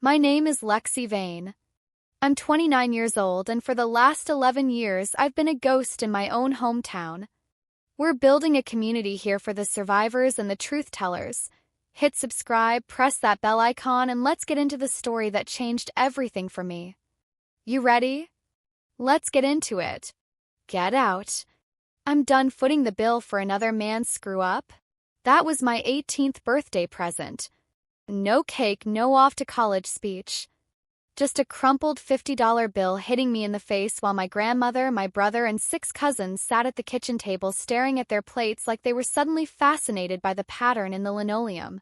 My name is Lexi Vane. I'm 29 years old, and for the last 11 years I've been a ghost in my own hometown. We're building a community here for the survivors and the truth tellers. Hit subscribe, press that bell icon, and let's get into the story that changed everything for me. You ready? Let's get into it. Get out. I'm done footing the bill for another man's screw-up. That was my 18th birthday present. No cake, no off-to-college speech. Just a crumpled $50 bill hitting me in the face while my grandmother, my brother, and 6 cousins sat at the kitchen table staring at their plates like they were suddenly fascinated by the pattern in the linoleum.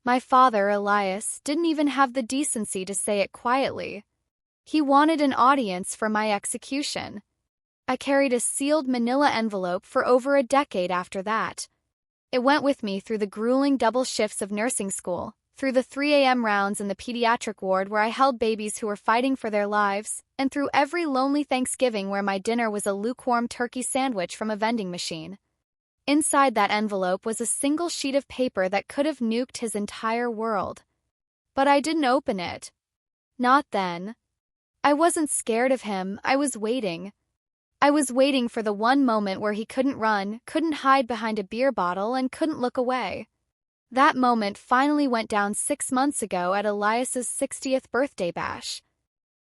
My father, Elias, didn't even have the decency to say it quietly. He wanted an audience for my execution. I carried a sealed manila envelope for over a decade after that. It went with me through the grueling double shifts of nursing school, through the 3 a.m. rounds in the pediatric ward where I held babies who were fighting for their lives, and through every lonely Thanksgiving where my dinner was a lukewarm turkey sandwich from a vending machine. Inside that envelope was a single sheet of paper that could have nuked his entire world. But I didn't open it. Not then. I wasn't scared of him, I was waiting. I was waiting for the one moment where he couldn't run, couldn't hide behind a beer bottle, and couldn't look away. That moment finally went down 6 months ago at Elias's 60th birthday bash.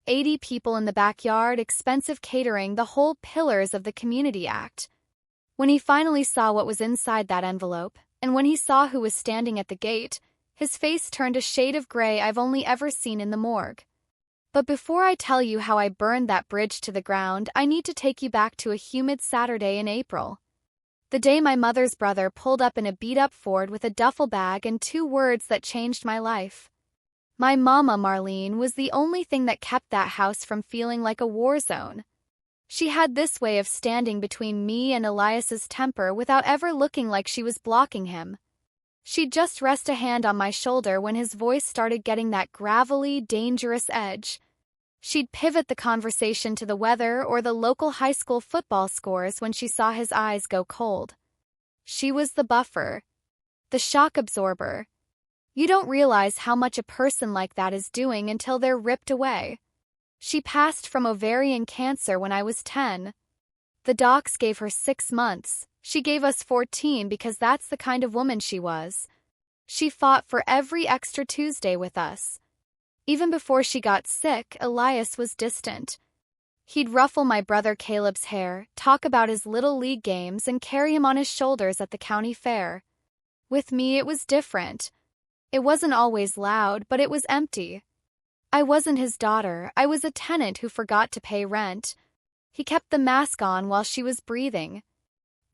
80 people in the backyard, expensive catering, the whole pillars of the Community Act. When he finally saw what was inside that envelope, and when he saw who was standing at the gate, his face turned a shade of gray I've only ever seen in the morgue. But before I tell you how I burned that bridge to the ground, I need to take you back to a humid Saturday in April. The day my mother's brother pulled up in a beat-up Ford with a duffel bag and 2 words that changed my life. My mama, Marlene, was the only thing that kept that house from feeling like a war zone. She had this way of standing between me and Elias's temper without ever looking like she was blocking him. She'd just rest a hand on my shoulder when his voice started getting that gravelly, dangerous edge. She'd pivot the conversation to the weather or the local high school football scores when she saw his eyes go cold. She was the buffer, the shock absorber. You don't realize how much a person like that is doing until they're ripped away. She passed from ovarian cancer when I was 10. The docs gave her 6 months. She gave us 14 because that's the kind of woman she was. She fought for every extra Tuesday with us. Even before she got sick, Elias was distant. He'd ruffle my brother Caleb's hair, talk about his little league games, and carry him on his shoulders at the county fair. With me, it was different. It wasn't always loud, but it was empty. I wasn't his daughter. I was a tenant who forgot to pay rent. He kept the mask on while she was breathing.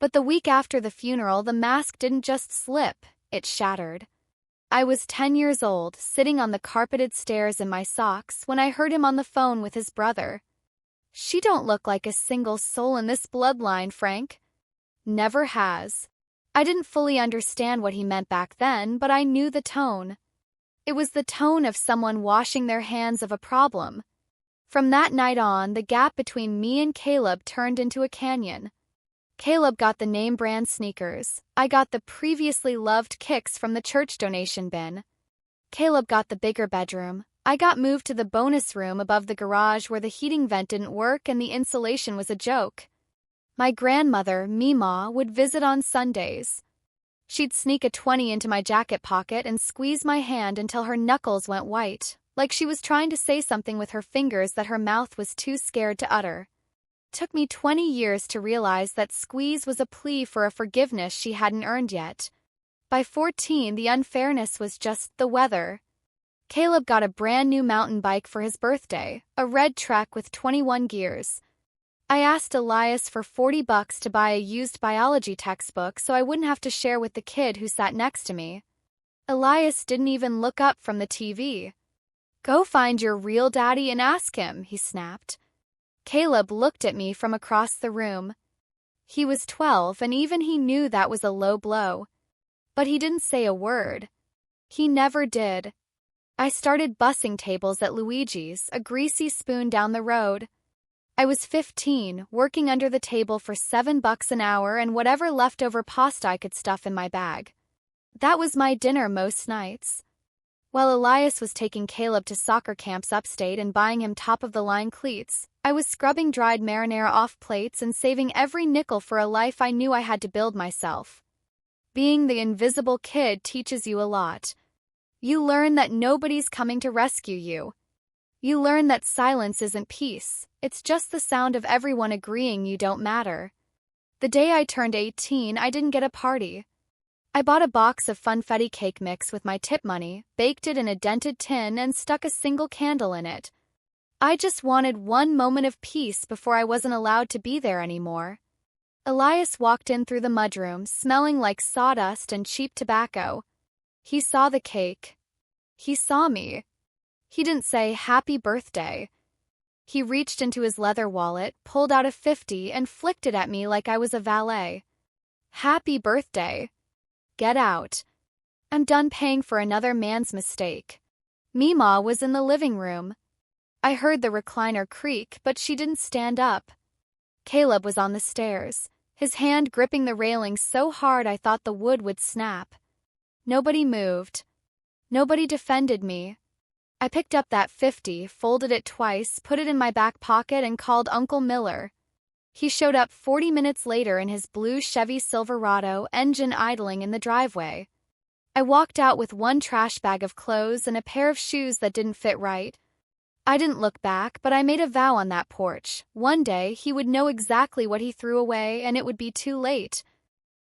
But the week after the funeral, the mask didn't just slip, it shattered. I was 10 years old, sitting on the carpeted stairs in my socks, when I heard him on the phone with his brother. "She don't look like a single soul in this bloodline, Frank." Never has. I didn't fully understand what he meant back then, but I knew the tone. It was the tone of someone washing their hands of a problem. From that night on, the gap between me and Caleb turned into a canyon. Caleb got the name-brand sneakers. I got the previously loved kicks from the church donation bin. Caleb got the bigger bedroom. I got moved to the bonus room above the garage where the heating vent didn't work and the insulation was a joke. My grandmother, Meemaw, would visit on Sundays. She'd sneak a 20 into my jacket pocket and squeeze my hand until her knuckles went white, like she was trying to say something with her fingers that her mouth was too scared to utter. Took me 20 years to realize that squeeze was a plea for a forgiveness she hadn't earned yet. By 14, the unfairness was just the weather. Caleb got a brand new mountain bike for his birthday, a red Trek with 21 gears. I asked Elias for $40 to buy a used biology textbook so I wouldn't have to share with the kid who sat next to me. Elias didn't even look up from the TV. "Go find your real daddy and ask him," he snapped. Caleb looked at me from across the room. He was 12, and even he knew that was a low blow. But he didn't say a word. He never did. I started bussing tables at Luigi's, a greasy spoon down the road. I was 15, working under the table for $7 an hour and whatever leftover pasta I could stuff in my bag. That was my dinner most nights. While Elias was taking Caleb to soccer camps upstate and buying him top-of-the-line cleats, I was scrubbing dried marinara off plates and saving every nickel for a life I knew I had to build myself. Being the invisible kid teaches you a lot. You learn that nobody's coming to rescue you. You learn that silence isn't peace, it's just the sound of everyone agreeing you don't matter. The day I turned 18, I didn't get a party. I bought a box of funfetti cake mix with my tip money, baked it in a dented tin, and stuck a single candle in it. I just wanted one moment of peace before I wasn't allowed to be there anymore. Elias walked in through the mudroom, smelling like sawdust and cheap tobacco. He saw the cake. He saw me. He didn't say, "Happy birthday." He reached into his leather wallet, pulled out a 50, and flicked it at me like I was a valet. "Happy birthday. Get out. I'm done paying for another man's mistake." Mima was in the living room. I heard the recliner creak, but she didn't stand up. Caleb was on the stairs, his hand gripping the railing so hard I thought the wood would snap. Nobody moved. Nobody defended me. I picked up that 50, folded it twice, put it in my back pocket, and called Uncle Miller. He showed up 40 minutes later in his blue Chevy Silverado, engine idling in the driveway. I walked out with one trash bag of clothes and a pair of shoes that didn't fit right. I didn't look back, but I made a vow on that porch. One day, he would know exactly what he threw away, and it would be too late.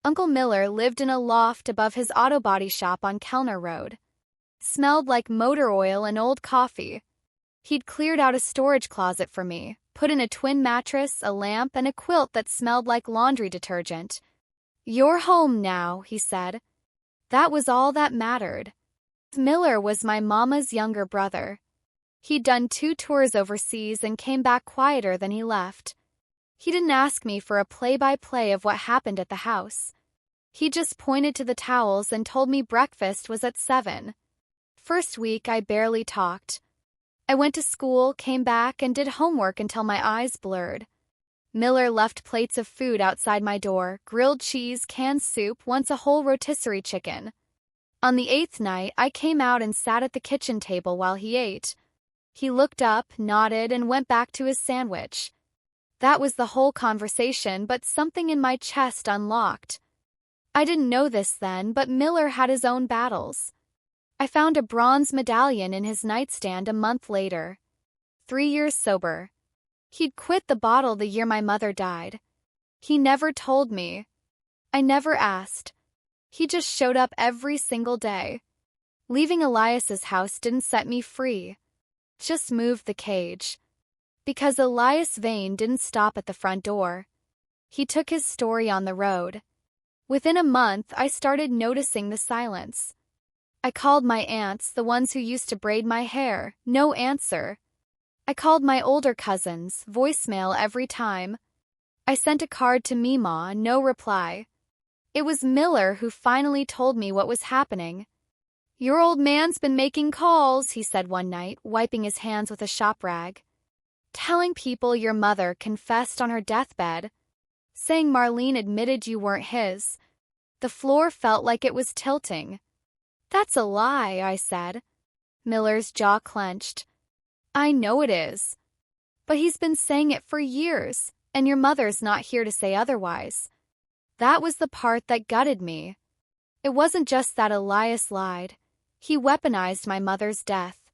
Uncle Miller lived in a loft above his auto body shop on Kellner Road. Smelled like motor oil and old coffee. He'd cleared out a storage closet for me, put in a twin mattress, a lamp, and a quilt that smelled like laundry detergent. "You're home now," he said. That was all that mattered. Miller was my mama's younger brother. He'd done 2 tours overseas and came back quieter than he left. He didn't ask me for a play-by-play of what happened at the house. He just pointed to the towels and told me breakfast was at 7. First week, I barely talked. I went to school, came back, and did homework until my eyes blurred. Miller left plates of food outside my door, grilled cheese, canned soup, once a whole rotisserie chicken. On the 8th night, I came out and sat at the kitchen table while he ate. He looked up, nodded, and went back to his sandwich. That was the whole conversation, but something in my chest unlocked. I didn't know this then, but Miller had his own battles. I found a bronze medallion in his nightstand a month later. 3 years sober. He'd quit the bottle the year my mother died. He never told me. I never asked. He just showed up every single day. Leaving Elias's house didn't set me free. Just moved the cage. Because Elias Vane didn't stop at the front door. He took his story on the road. Within a month, I started noticing the silence. I called my aunts, the ones who used to braid my hair, no answer. I called my older cousins, voicemail every time. I sent a card to Mima, no reply. It was Miller who finally told me what was happening. "Your old man's been making calls," he said one night, wiping his hands with a shop rag. "Telling people your mother confessed on her deathbed. Saying Marlene admitted you weren't his." The floor felt like it was tilting. "That's a lie," I said. Miller's jaw clenched. "I know it is. But he's been saying it for years, and your mother's not here to say otherwise." That was the part that gutted me. It wasn't just that Elias lied. He weaponized my mother's death.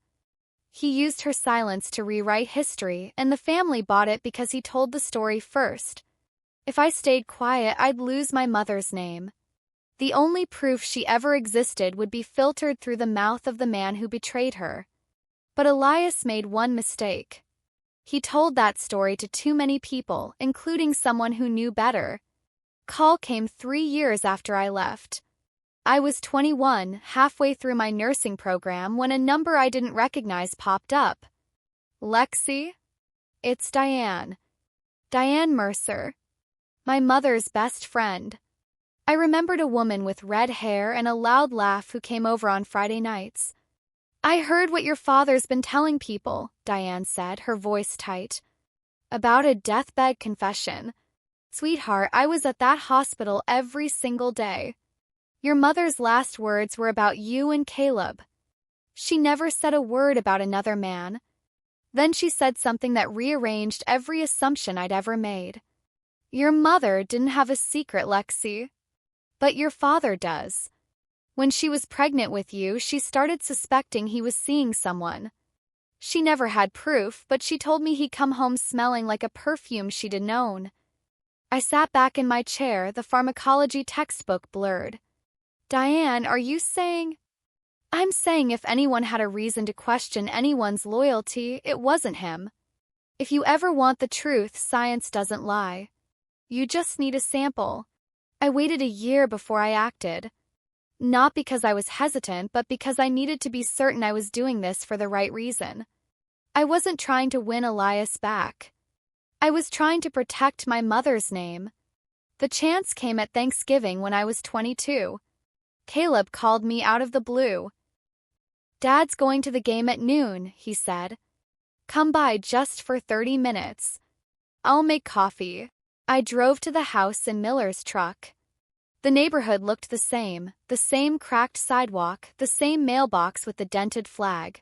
He used her silence to rewrite history, and the family bought it because he told the story first. If I stayed quiet, I'd lose my mother's name. The only proof she ever existed would be filtered through the mouth of the man who betrayed her. But Elias made one mistake. He told that story to too many people, including someone who knew better. Call came 3 years after I left. I was 21, halfway through my nursing program, when a number I didn't recognize popped up. "Lexi? It's Diane. Diane Mercer. My mother's best friend." I remembered a woman with red hair and a loud laugh who came over on Friday nights. "I heard what your father's been telling people," Diane said, her voice tight. "About a deathbed confession. Sweetheart, I was at that hospital every single day. Your mother's last words were about you and Caleb. She never said a word about another man. Then she said something that rearranged every assumption I'd ever made. Your mother didn't have a secret, Lexi. But your father does. When she was pregnant with you, she started suspecting he was seeing someone. She never had proof, but she told me he'd come home smelling like a perfume she'd known. I sat back in my chair, the pharmacology textbook blurred. Diane, are you saying? I'm saying if anyone had a reason to question anyone's loyalty, it wasn't him. If you ever want the truth, science doesn't lie. You just need a sample. I waited a year before I acted. Not because I was hesitant, but because I needed to be certain I was doing this for the right reason. I wasn't trying to win Elias back. I was trying to protect my mother's name. The chance came at Thanksgiving when I was 22. Caleb called me out of the blue. Dad's going to the game at noon, he said. Come by just for 30 minutes. I'll make coffee. I drove to the house in Miller's truck. The neighborhood looked the same cracked sidewalk, the same mailbox with the dented flag.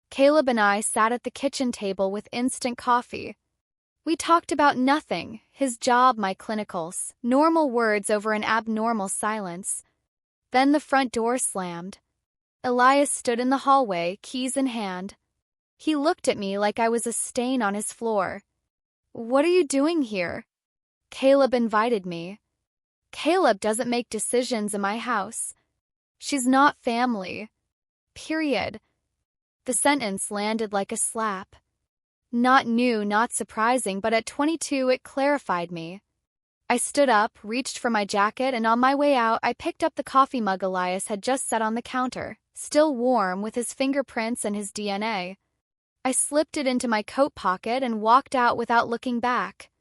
Caleb and I sat at the kitchen table with instant coffee. We talked about nothing, his job, my clinicals, normal words over an abnormal silence. Then the front door slammed. Elias stood in the hallway, keys in hand. He looked at me like I was a stain on his floor. What are you doing here? Caleb invited me. Caleb doesn't make decisions in my house. She's not family. Period. The sentence landed like a slap. Not new, not surprising, but at 22 it clarified me. I stood up, reached for my jacket, and on my way out I picked up the coffee mug Elias had just set on the counter, still warm with his fingerprints and his DNA. I slipped it into my coat pocket and walked out without looking back.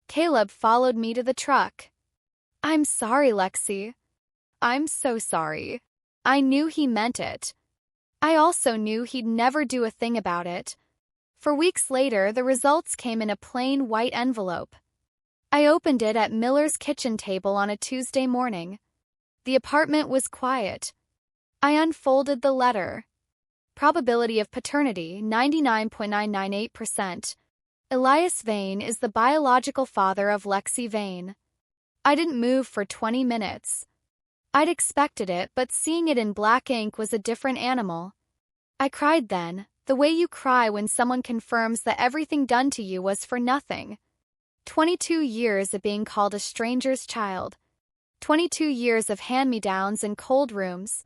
Caleb followed me to the truck. I'm sorry, Lexi. I'm so sorry. I knew he meant it. I also knew he'd never do a thing about it. For weeks later, the results came in a plain white envelope. I opened it at Miller's kitchen table on a Tuesday morning. The apartment was quiet. I unfolded the letter. Probability of paternity, 99.998%. Elias Vane is the biological father of Lexi Vane. I didn't move for 20 minutes. I'd expected it, but seeing it in black ink was a different animal. I cried then, the way you cry when someone confirms that everything done to you was for nothing. 22 years of being called a stranger's child. 22 years of hand-me-downs in cold rooms.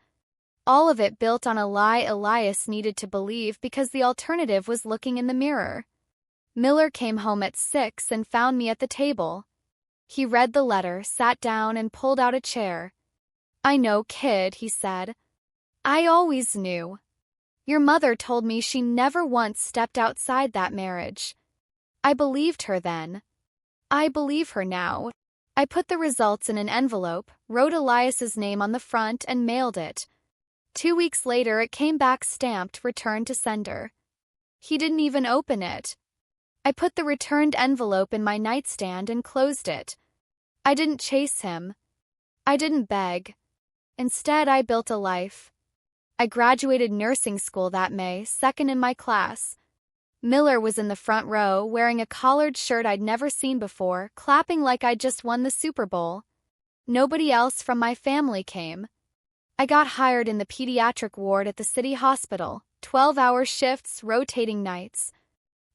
All of it built on a lie Elias needed to believe because the alternative was looking in the mirror. Miller came home at 6 and found me at the table. He read the letter, sat down, and pulled out a chair. I know, kid, he said. I always knew. Your mother told me she never once stepped outside that marriage. I believed her then. I believe her now. I put the results in an envelope, wrote Elias's name on the front, and mailed it. 2 weeks later, it came back stamped, returned to sender. He didn't even open it. I put the returned envelope in my nightstand and closed it. I didn't chase him. I didn't beg. Instead, I built a life. I graduated nursing school that May, second in my class. Miller was in the front row, wearing a collared shirt I'd never seen before, clapping like I'd just won the Super Bowl. Nobody else from my family came. I got hired in the pediatric ward at the city hospital, 12-hour shifts, rotating nights.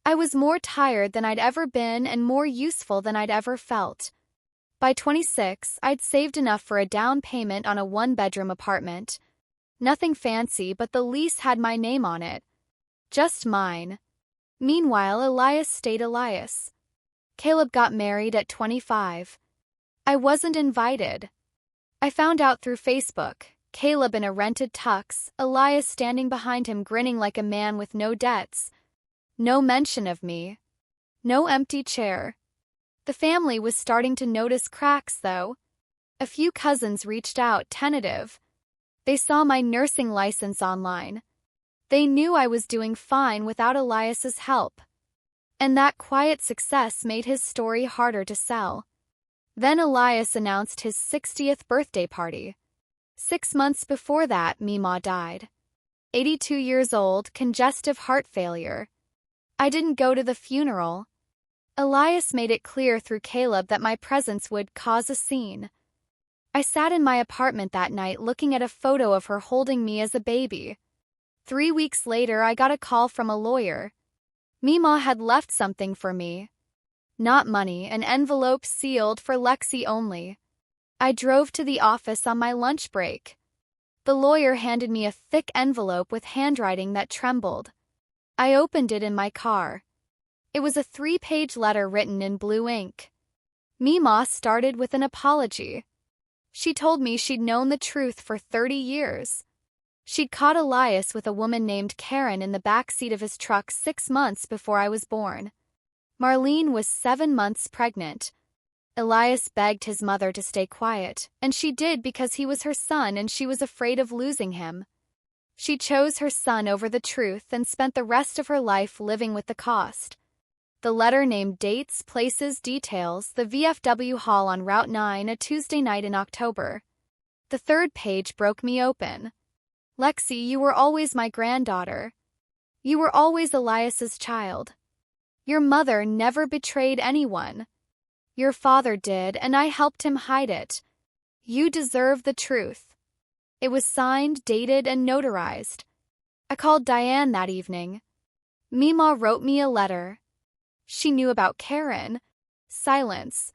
I was more tired than I'd ever been and more useful than I'd ever felt. By 26, I'd saved enough for a down payment on a one-bedroom apartment. Nothing fancy, but the lease had my name on it. Just mine. Meanwhile, Elias stayed Elias. Caleb got married at 25. I wasn't invited. I found out through Facebook. Caleb in a rented tux, Elias standing behind him grinning like a man with no debts. No mention of me. No empty chair. The family was starting to notice cracks, though. A few cousins reached out, tentative. They saw my nursing license online. They knew I was doing fine without Elias's help. And that quiet success made his story harder to sell. Then Elias announced his 60th birthday party. 6 months before that, Meemaw died. 82 years old, congestive heart failure. I didn't go to the funeral. Elias made it clear through Caleb that my presence would cause a scene. I sat in my apartment that night looking at a photo of her holding me as a baby. 3 weeks later, I got a call from a lawyer. Mima had left something for me. Not money, an envelope sealed for Lexi only. I drove to the office on my lunch break. The lawyer handed me a thick envelope with handwriting that trembled. I opened it in my car. It was a 3-page letter written in blue ink. Mima started with an apology. She told me she'd known the truth for 30 years. She'd caught Elias with a woman named Karen in the back seat of his truck 6 months before I was born. Marlene was 7 months pregnant. Elias begged his mother to stay quiet, and she did because he was her son and she was afraid of losing him. She chose her son over the truth and spent the rest of her life living with the cost. The letter named dates, places, details, the VFW hall on Route 9 a Tuesday night in October. The 3rd page broke me open. Lexi, you were always my granddaughter. You were always Elias's child. Your mother never betrayed anyone. Your father did, and I helped him hide it. You deserve the truth. It was signed, dated, and notarized. I called Diane that evening. Mima wrote me a letter. She knew about Karen. Silence.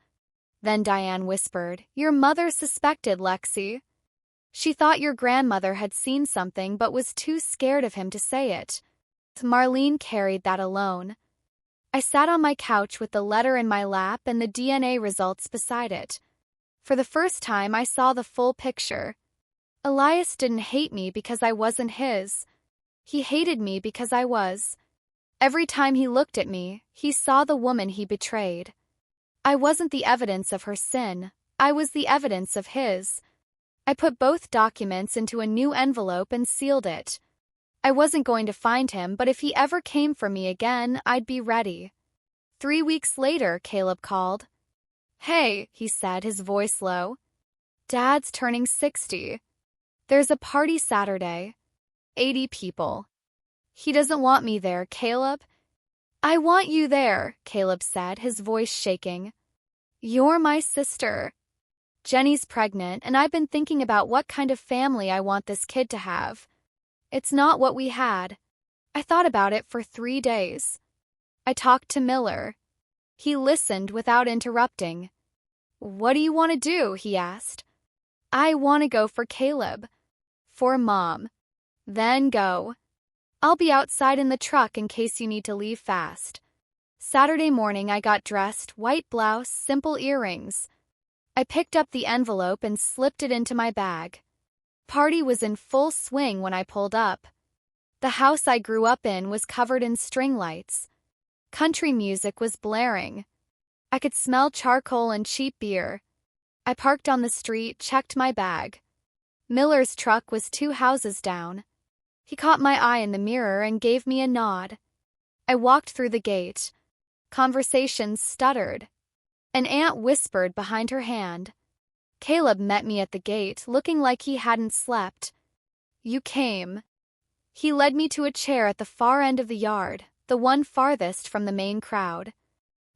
Then Diane whispered, "Your mother suspected, Lexi. She thought your grandmother had seen something but was too scared of him to say it." Marlene carried that alone. I sat on my couch with the letter in my lap and the DNA results beside it. For the first time, I saw the full picture. Elias didn't hate me because I wasn't his. He hated me because I was. Every time he looked at me, he saw the woman he betrayed. I wasn't the evidence of her sin. I was the evidence of his. I put both documents into a new envelope and sealed it. I wasn't going to find him, but if he ever came for me again, I'd be ready. 3 weeks later, Caleb called. "Hey," he said, his voice low. "Dad's turning 60. There's a party Saturday. 80 people. He doesn't want me there, Caleb." "I want you there," Caleb said, his voice shaking. "You're my sister. Jenny's pregnant, and I've been thinking about what kind of family I want this kid to have. It's not what we had." I thought about it for 3 days. I talked to Miller. He listened without interrupting. "What do you want to do?" he asked. "I want to go for Caleb. For Mom. Then go. I'll be outside in the truck in case you need to leave fast." Saturday morning I got dressed, white blouse, simple earrings. I picked up the envelope and slipped it into my bag. Party was in full swing when I pulled up. The house I grew up in was covered in string lights. Country music was blaring. I could smell charcoal and cheap beer. I parked on the street, checked my bag. Miller's truck was 2 houses down. He caught my eye in the mirror and gave me a nod. I walked through the gate. Conversations stuttered. An aunt whispered behind her hand. Caleb met me at the gate, looking like he hadn't slept. "You came." He led me to a chair at the far end of the yard, the one farthest from the main crowd.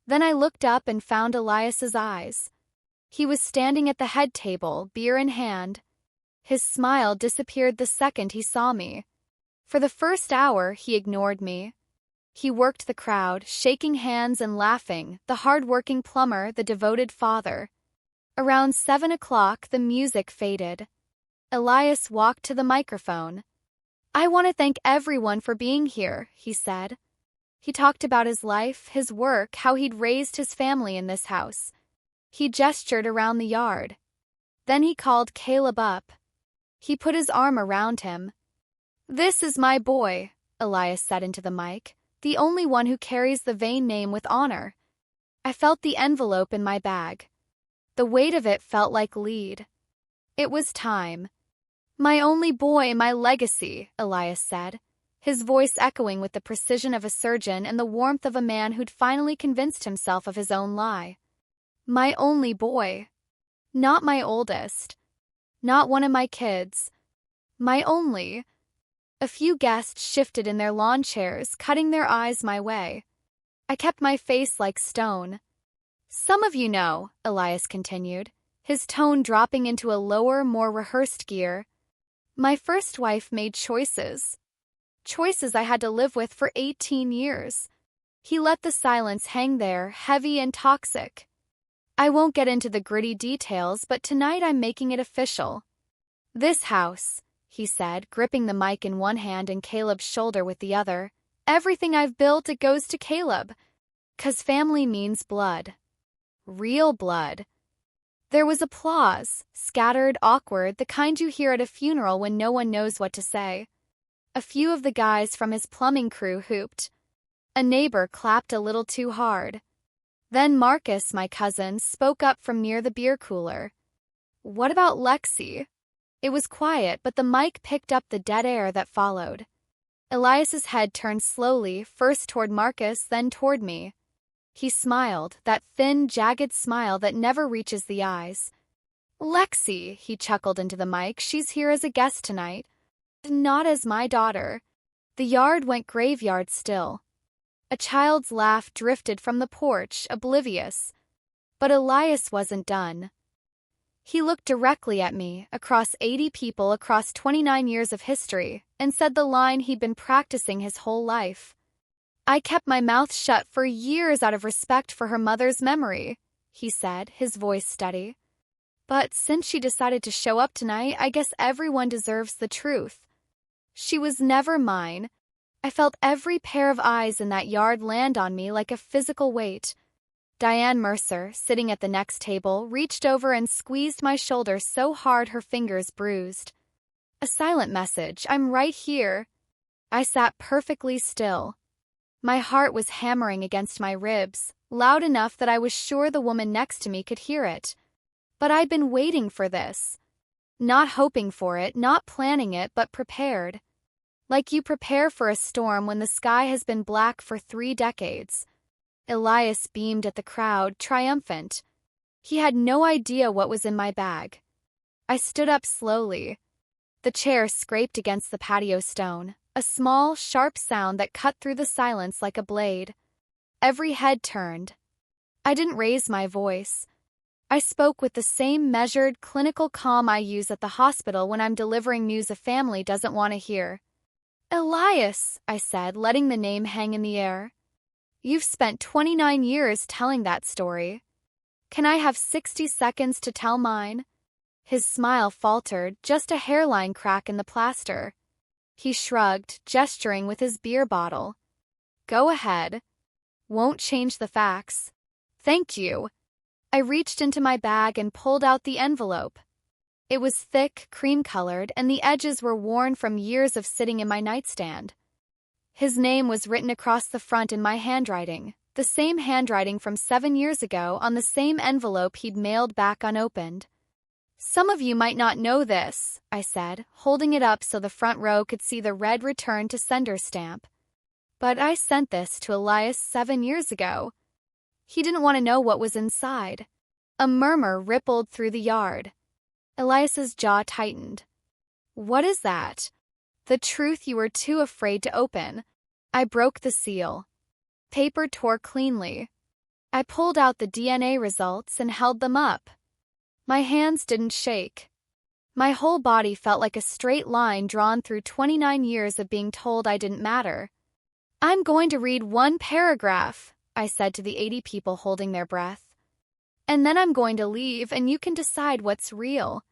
Then I looked up and found Elias's eyes. He was standing at the head table, beer in hand. His smile disappeared the second he saw me. For the first hour, he ignored me. He worked the crowd, shaking hands and laughing, the hard-working plumber, the devoted father. Around 7 o'clock, the music faded. Elias walked to the microphone. "I want to thank everyone for being here," he said. He talked about his life, his work, how he'd raised his family in this house. He gestured around the yard. Then he called Caleb up. He put his arm around him. "This is my boy," Elias said into the mic, "the only one who carries the Vane name with honor." I felt the envelope in my bag. The weight of it felt like lead. It was time. "My only boy, my legacy," Elias said, his voice echoing with the precision of a surgeon and the warmth of a man who'd finally convinced himself of his own lie. My only boy. Not my oldest. Not one of my kids. My only. A few guests shifted in their lawn chairs, cutting their eyes my way. I kept my face like stone. Some of you know, Elias continued, his tone dropping into a lower, more rehearsed gear. My first wife made choices. Choices I had to live with for 18 years. He let the silence hang there, heavy and toxic. I won't get into the gritty details, but tonight I'm making it official. This house, he said, gripping the mic in one hand and Caleb's shoulder with the other. Everything I've built, it goes to Caleb. 'Cause family means blood. Real blood. There was applause, scattered, awkward, the kind you hear at a funeral when no one knows what to say. A few of the guys from his plumbing crew hooped. A neighbor clapped a little too hard. Then Marcus, my cousin, spoke up from near the beer cooler. What about Lexi? It was quiet, but the mic picked up the dead air that followed. Elias's head turned slowly, first toward Marcus, then toward me. He smiled, that thin, jagged smile that never reaches the eyes. Lexi, he chuckled into the mic, she's here as a guest tonight. Not as my daughter. The yard went graveyard still. A child's laugh drifted from the porch, oblivious. But Elias wasn't done. He looked directly at me, across 80 people, across 29 years of history, and said the line he'd been practicing his whole life. I kept my mouth shut for years out of respect for her mother's memory, he said, his voice steady. But since she decided to show up tonight, I guess everyone deserves the truth. She was never mine. I felt every pair of eyes in that yard land on me like a physical weight. Diane Mercer, sitting at the next table, reached over and squeezed my shoulder so hard her fingers bruised. A silent message, I'm right here. I sat perfectly still. My heart was hammering against my ribs, loud enough that I was sure the woman next to me could hear it. But I'd been waiting for this. Not hoping for it, not planning it, but prepared. Like you prepare for a storm when the sky has been black for 3 decades. Elias beamed at the crowd, triumphant. He had no idea what was in my bag. I stood up slowly. The chair scraped against the patio stone, a small, sharp sound that cut through the silence like a blade. Every head turned. I didn't raise my voice. I spoke with the same measured, clinical calm I use at the hospital when I'm delivering news a family doesn't want to hear. Elias, I said, letting the name hang in the air. You've spent 29 years telling that story. Can I have 60 seconds to tell mine? His smile faltered, just a hairline crack in the plaster. He shrugged, gesturing with his beer bottle. Go ahead. Won't change the facts. Thank you. I reached into my bag and pulled out the envelope. It was thick, cream-colored, and the edges were worn from years of sitting in my nightstand. His name was written across the front in my handwriting, the same handwriting from 7 years ago on the same envelope he'd mailed back unopened. Some of you might not know this, I said, holding it up so the front row could see the red return to sender stamp. But I sent this to Elias 7 years ago. He didn't want to know what was inside. A murmur rippled through the yard. Elias's jaw tightened. What is that? The truth you were too afraid to open. I broke the seal. Paper tore cleanly. I pulled out the DNA results and held them up. My hands didn't shake. My whole body felt like a straight line drawn through 29 years of being told I didn't matter. I'm going to read one paragraph, I said to the 80 people holding their breath. And then I'm going to leave and you can decide what's real.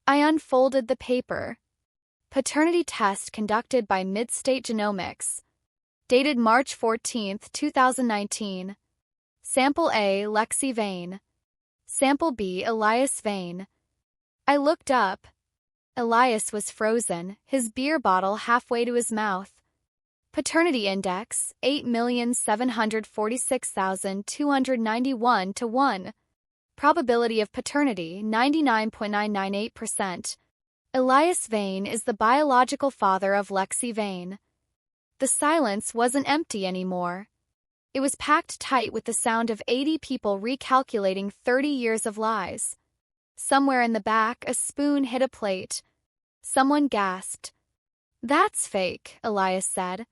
I unfolded the paper. Paternity test conducted by Midstate Genomics. Dated March 14, 2019. Sample A, Lexi Vane. Sample B, Elias Vane. I looked up. Elias was frozen, his beer bottle halfway to his mouth. Paternity index, 8,746,291 to 1. Probability of paternity, 99.998%. Elias Vane is the biological father of Lexi Vane. The silence wasn't empty anymore. It was packed tight with the sound of 80 people recalculating 30 years of lies. Somewhere in the back, a spoon hit a plate. Someone gasped. That's fake, Elias said.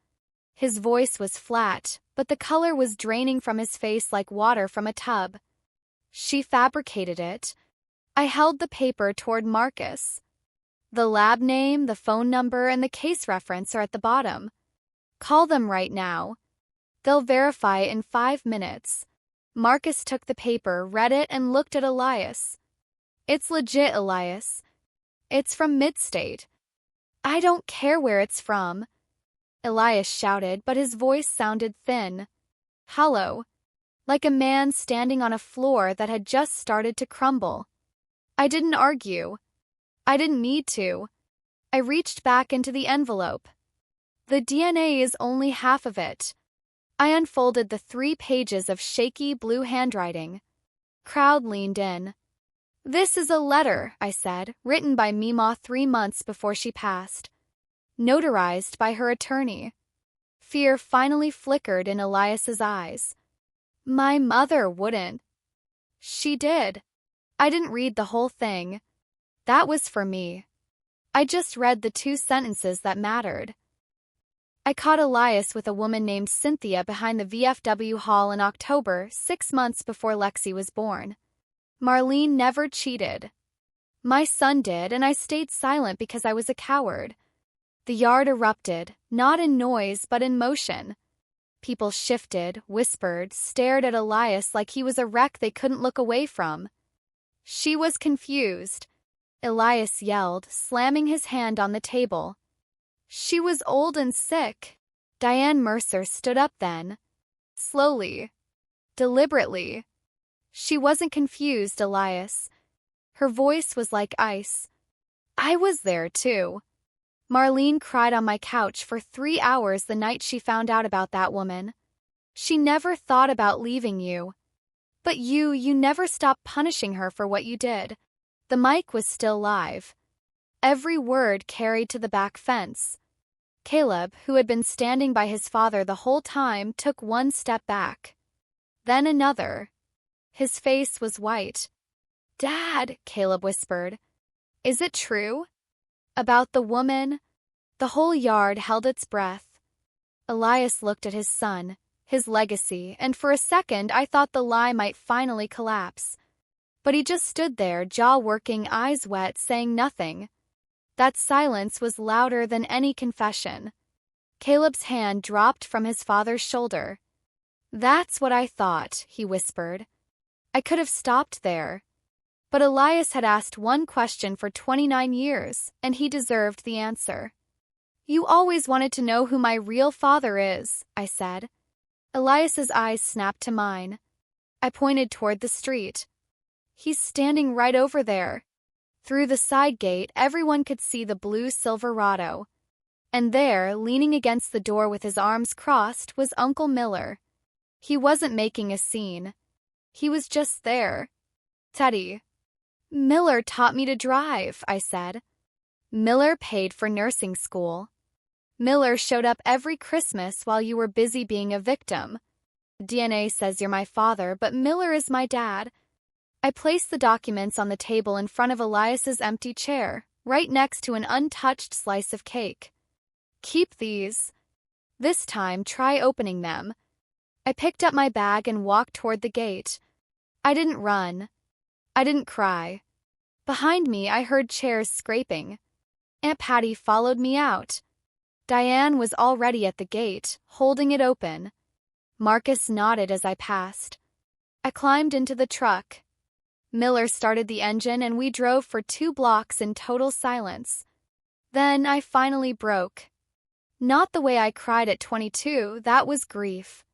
His voice was flat, but the color was draining from his face like water from a tub. She fabricated it. I held the paper toward Marcus. The lab name, the phone number, and the case reference are at the bottom. Call them right now. They'll verify in 5 minutes. Marcus took the paper, read it, and looked at Elias. It's legit, Elias. It's from Midstate. I don't care where it's from. Elias shouted, but his voice sounded thin, hollow, like a man standing on a floor that had just started to crumble. I didn't argue. I didn't need to. I reached back into the envelope. The DNA is only half of it. I unfolded the 3 pages of shaky blue handwriting. Crowd leaned in. This is a letter, I said, written by Mima 3 months before she passed. Notarized by her attorney. Fear finally flickered in Elias's eyes. My mother wouldn't. She did. I didn't read the whole thing. That was for me. I just read the 2 sentences that mattered. I caught Elias with a woman named Cynthia behind the VFW hall in October, 6 months before Lexi was born. Marlene never cheated. My son did, and I stayed silent because I was a coward. The yard erupted, not in noise but in motion. People shifted, whispered, stared at Elias like he was a wreck they couldn't look away from. She was confused. Elias yelled, slamming his hand on the table. She was old and sick. Diane Mercer stood up then. Slowly. Deliberately. She wasn't confused, Elias. Her voice was like ice. I was there, too. Marlene cried on my couch for 3 hours the night she found out about that woman. She never thought about leaving you. But you never stopped punishing her for what you did. The mic was still live. Every word carried to the back fence. Caleb, who had been standing by his father the whole time, took 1 step back. Then another. His face was white. Dad, Caleb whispered. Is it true? About the woman? The whole yard held its breath. Elias looked at his son, his legacy, and for a second I thought the lie might finally collapse. But he just stood there, jaw working, eyes wet, saying nothing. That silence was louder than any confession. Caleb's hand dropped from his father's shoulder. That's what I thought, he whispered. I could have stopped there. But Elias had asked one question for 29 years, and he deserved the answer. You always wanted to know who my real father is, I said. Elias's eyes snapped to mine. I pointed toward the street. He's standing right over there. Through the side gate, everyone could see the blue Silverado. And there, leaning against the door with his arms crossed, was Uncle Miller. He wasn't making a scene. He was just there. Teddy. Miller taught me to drive, I said. Miller paid for nursing school. Miller showed up every Christmas while you were busy being a victim. DNA says you're my father, but Miller is my dad. I placed the documents on the table in front of Elias's empty chair, right next to an untouched slice of cake. Keep these. This time, try opening them. I picked up my bag and walked toward the gate. I didn't run. I didn't cry. Behind me, I heard chairs scraping. Aunt Patty followed me out. Diane was already at the gate, holding it open. Marcus nodded as I passed. I climbed into the truck. Miller started the engine and we drove for 2 blocks in total silence. Then I finally broke. Not the way I cried at 22, that was grief.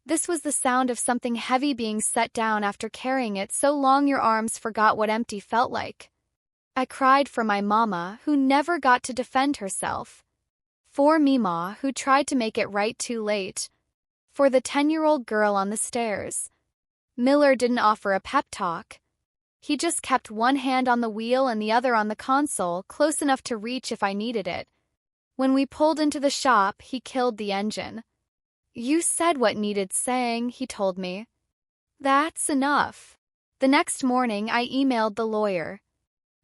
This was the sound of something heavy being set down after carrying it so long your arms forgot what empty felt like. I cried for my mama, who never got to defend herself. For Mima, who tried to make it right too late. For the 10-year-old girl on the stairs. Miller didn't offer a pep talk. He just kept one hand on the wheel and the other on the console, close enough to reach if I needed it. When we pulled into the shop, he killed the engine. You said what needed saying, he told me. That's enough. The next morning, I emailed the lawyer.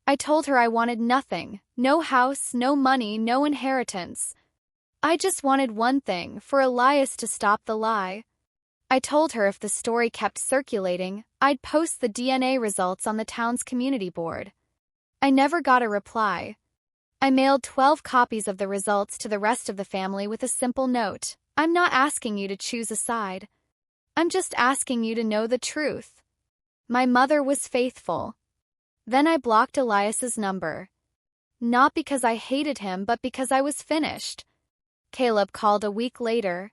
I told her I wanted nothing, no house, no money, no inheritance. I just wanted one thing, for Elias to stop the lie. I told her if the story kept circulating, I'd post the DNA results on the town's community board. I never got a reply. I mailed 12 copies of the results to the rest of the family with a simple note. I'm not asking you to choose a side. I'm just asking you to know the truth. My mother was faithful. Then I blocked Elias's number. Not because I hated him, but because I was finished. Caleb called a week later.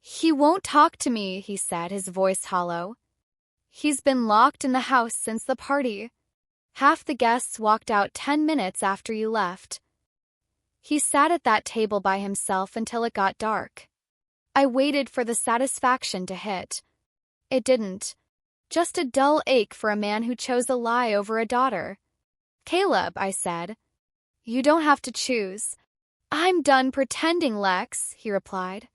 He won't talk to me, he said, his voice hollow. He's been locked in the house since the party. Half the guests walked out 10 minutes after you left. He sat at that table by himself until it got dark. I waited for the satisfaction to hit. It didn't. Just a dull ache for a man who chose a lie over a daughter. Caleb, I said. You don't have to choose. I'm done pretending, Lex, he replied.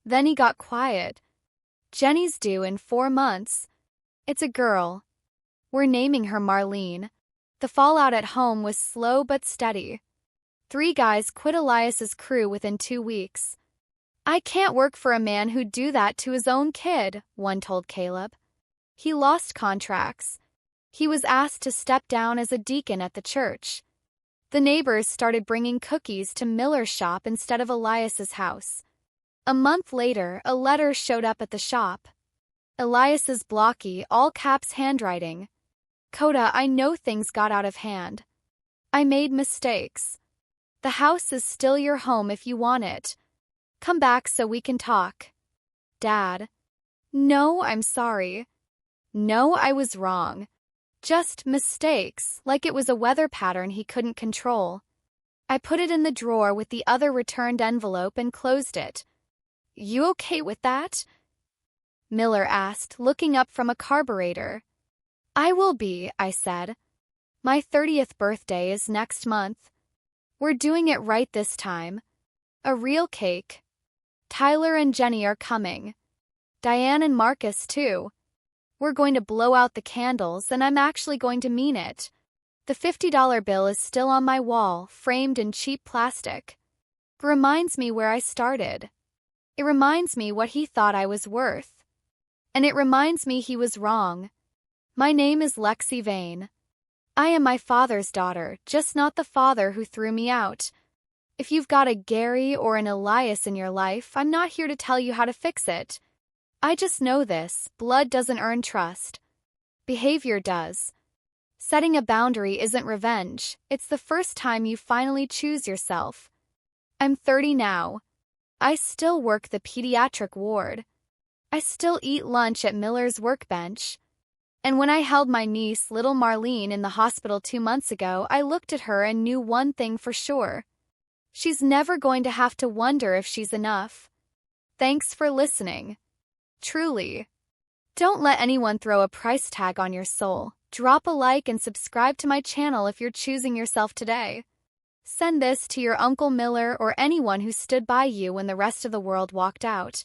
Then he got quiet. Jenny's due in 4 months. It's a girl. We're naming her Marlene. The fallout at home was slow but steady. 3 guys quit Elias's crew within 2 weeks. I can't work for a man who'd do that to his own kid, one told Caleb. He lost contracts. He was asked to step down as a deacon at the church. The neighbors started bringing cookies to Miller's shop instead of Elias's house. A month later, a letter showed up at the shop. Elias's blocky, all-caps handwriting. Coda, I know things got out of hand. I made mistakes. The house is still your home if you want it. Come back so we can talk. Dad. No, I'm sorry. No, I was wrong. Just mistakes, like it was a weather pattern he couldn't control. I put it in the drawer with the other returned envelope and closed it. You okay with that? Miller asked, looking up from a carburetor. I will be, I said. My 30th birthday is next month. We're doing it right this time. A real cake. Tyler and Jenny are coming. Diane and Marcus, too. We're going to blow out the candles, and I'm actually going to mean it. The $50 bill is still on my wall, framed in cheap plastic. It reminds me where I started. It reminds me what he thought I was worth. And it reminds me he was wrong. My name is Lexi Vane. I am my father's daughter, just not the father who threw me out. If you've got a Gary or an Elias in your life, I'm not here to tell you how to fix it. I just know this, blood doesn't earn trust. Behavior does. Setting a boundary isn't revenge, it's the first time you finally choose yourself. I'm 30 now. I still work the pediatric ward. I still eat lunch at Miller's workbench. And when I held my niece, little Marlene, in the hospital 2 months ago, I looked at her and knew one thing for sure. She's never going to have to wonder if she's enough. Thanks for listening. Truly. Don't let anyone throw a price tag on your soul. Drop a like and subscribe to my channel if you're choosing yourself today. Send this to your Uncle Miller or anyone who stood by you when the rest of the world walked out.